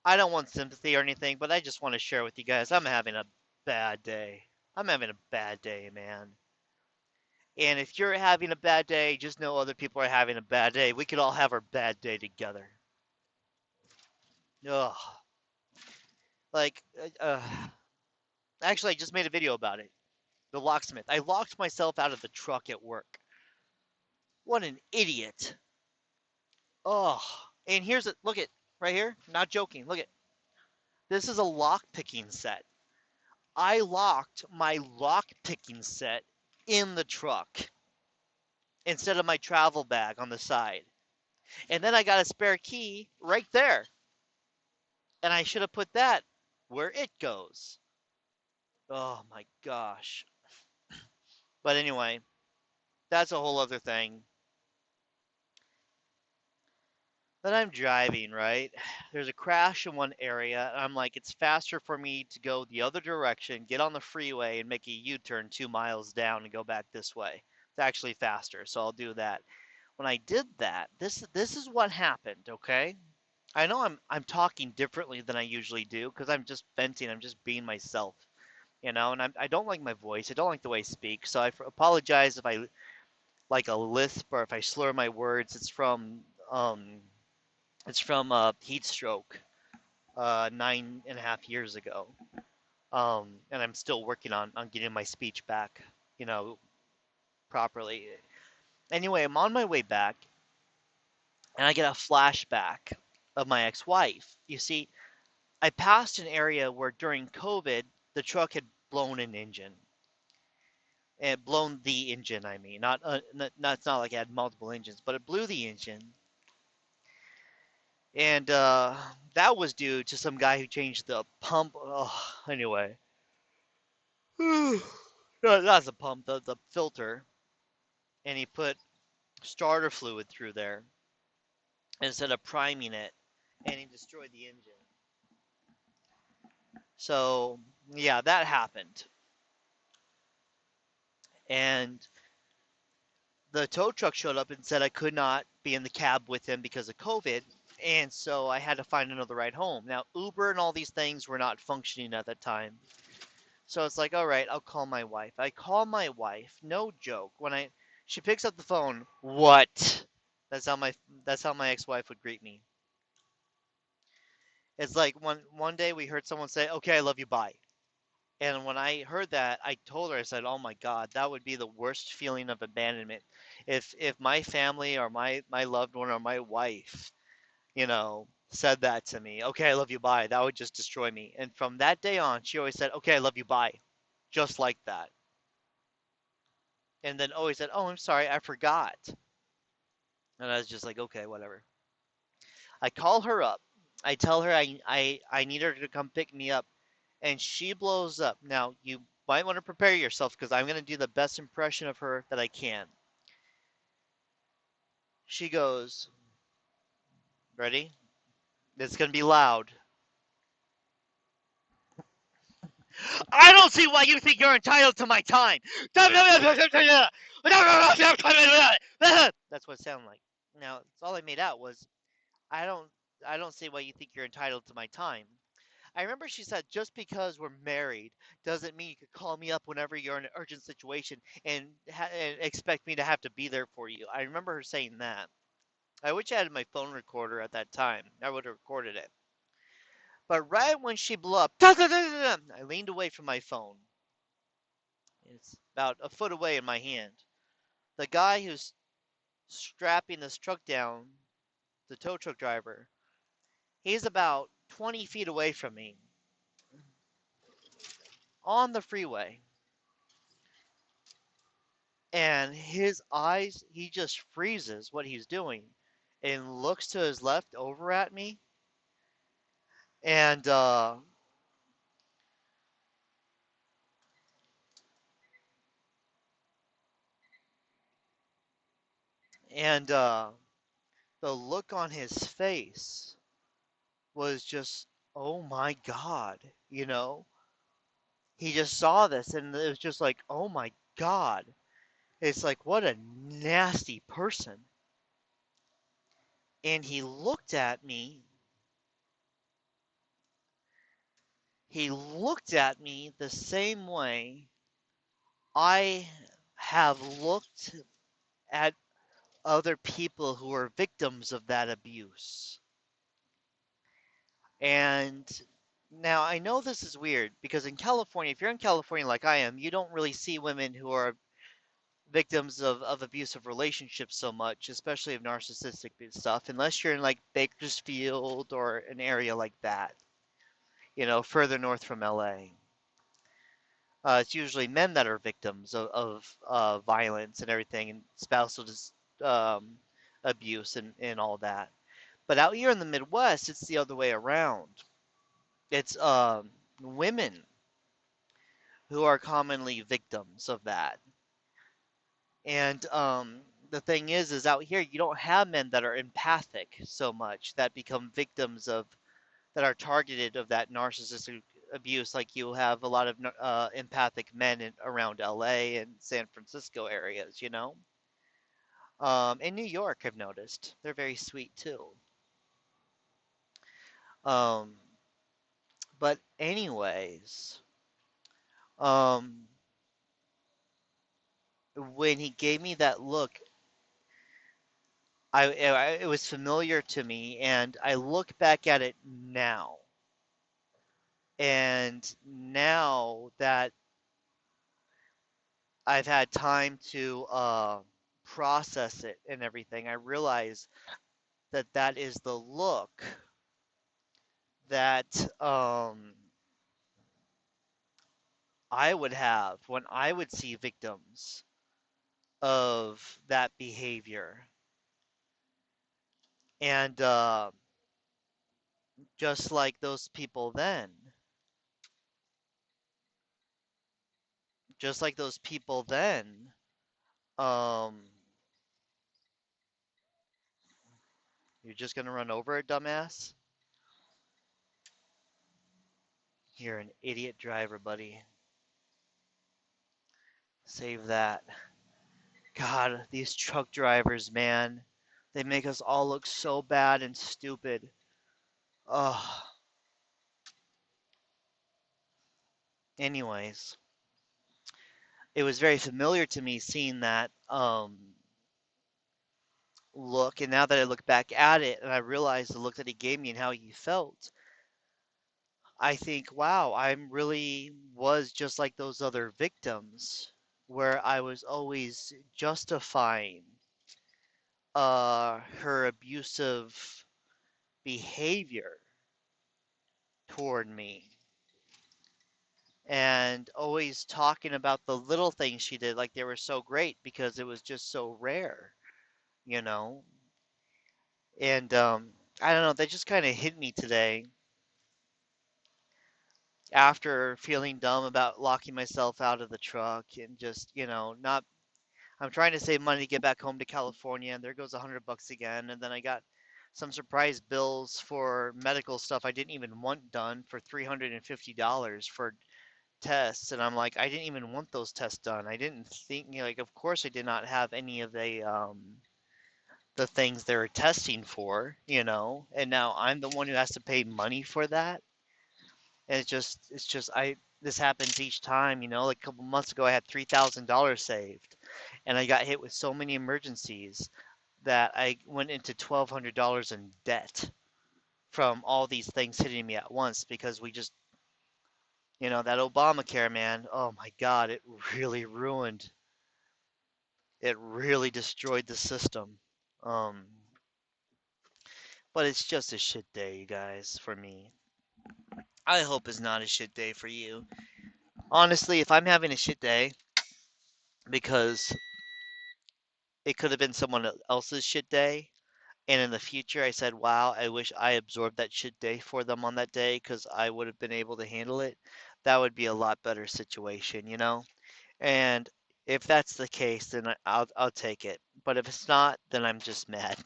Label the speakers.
Speaker 1: I don't want sympathy or anything, but I just want to share with you guys. I'm having a bad day. I'm having a bad day, man. And if you're having a bad day, just know other people are having a bad day. We could all have our bad day together. Ugh. Like, actually, I just made a video about it. The locksmith. I locked myself out of the truck at work. What an idiot. Oh. And here's it. Look at right here. Not joking. Look at this is a lock picking set. I locked my lock picking set in the truck instead of my travel bag on the side. And then I got a spare key right there. And I should have put that where it goes. Oh my gosh. But anyway, that's a whole other thing. Then I'm driving, right? There's a crash in one area, and I'm like, it's faster for me to go the other direction, get on the freeway, and make a U-turn 2 miles down and go back this way. It's actually faster, so I'll do that. When I did that, this is what happened, okay? I know I'm talking differently than I usually do because I'm just venting, I'm just being myself, and I don't like my voice, I don't like the way I speak, so I apologize if I like a lisp or if I slur my words. Um it's from heat stroke 9.5 years ago. And I'm still working on getting my speech back, you know, properly. Anyway, I'm on my way back, and I get a flashback of my ex-wife. You see, I passed an area where during COVID the truck had blown an engine, and blown the engine. I mean, it's not like it had multiple engines, but it blew the engine, and that was due to some guy who changed the pump. Oh, anyway, no, that's a pump, the filter, and he put starter fluid through there instead of priming it, and he destroyed the engine. So yeah, that happened, and the tow truck showed up and said I could not be in the cab with him because of COVID, and so I had to find another ride home. Now Uber and all these things were not functioning at that time. So it's like, all right, I'll call my wife. I call my wife, no joke. She picks up the phone, what? That's how my that's how my ex-wife would greet me. It's like one day we heard someone say, "Okay, I love you, bye." And when I heard that, I told her, I said, "Oh my God, that would be the worst feeling of abandonment. If my family or my loved one or my wife, said that to me, okay, I love you, bye, that would just destroy me." And from that day on, she always said, "Okay, I love you, bye," just like that. And then always said, "Oh, I'm sorry, I forgot." And I was just like, okay, whatever. I call her up. I tell her I need her to come pick me up, and she blows up. Now, you might want to prepare yourself because I'm going to do the best impression of her that I can. She goes, ready? It's going to be loud. I don't see why you think you're entitled to my time. That's what it sounded like. Now, all I made out was, I don't I don't see why you think you're entitled to my time. I remember she said, just because we're married doesn't mean you could call me up whenever you're in an urgent situation and expect me to have to be there for you. I remember her saying that. I wish I had my phone recorder at that time. I would have recorded it. But right when she blew up, I leaned away from my phone. It's about a foot away in my hand. The guy who's strapping this truck down, the tow truck driver, he's about 20 feet away from me on the freeway. And his eyes, he just freezes what he's doing and looks to his left over at me. And, and the look on his face was just, oh my God, you know? He just saw this and it was just like, oh my God. It's like, what a nasty person. And he looked at me he looked at me the same way I have looked at other people who are victims of that abuse. And now I know this is weird because in California, if you're in California like I am, you don't really see women who are victims of abusive relationships so much, especially of narcissistic stuff, unless you're in like Bakersfield or an area like that, further north from LA. It's usually men that are victims of violence and everything, and spousal um, abuse and all that. But out here in the Midwest, it's the other way around. It's women who are commonly victims of that. And the thing is out here you don't have men that are empathic so much that become victims of that are targeted of that narcissistic abuse. Like you have a lot of empathic men around LA and San Francisco areas, in New York, I've noticed they're very sweet too. Um, but anyways, um, when he gave me that look, it was familiar to me, and I look back at it now. And now that I've had time to process it and everything, I realize that that is the look that I would have when I would see victims of that behavior. And just like those people then, just like those people then, um, you're just gonna run over a dumbass? You're an idiot driver, buddy. Save that. God, these truck drivers, man. They make us all look so bad and stupid. Ugh. Anyways, it was very familiar to me seeing that look, and now that I look back at it and I realize the look that he gave me and how he felt, I think, wow, I'm really was just like those other victims where I was always justifying her abusive behavior toward me and always talking about the little things she did like they were so great because it was just so rare, you know? And I don't know, that just kind of hit me today after feeling dumb about locking myself out of the truck and just, not I'm trying to save money to get back home to California and there goes $100 again and then I got some surprise bills for medical stuff I didn't even want done for $350 for tests, and I'm like, I didn't even want those tests done. I didn't think, like, of course I did not have any of the things they were testing for, and now I'm the one who has to pay money for that. And it's just this happens each time, like a couple months ago I had $3,000 saved and I got hit with so many emergencies that I went into $1,200 in debt from all these things hitting me at once because we just that Obamacare, man, oh my God, really ruined, it really destroyed the system. Um, but it's just a shit day, you guys, for me. I hope it's not a shit day for you. Honestly, if I'm having a shit day because it could have been someone else's shit day, and in the future I said, wow, I wish I absorbed that shit day for them on that day because I would have been able to handle it, that would be a lot better situation, And if that's the case, then I'll take it. But if it's not, then I'm just mad.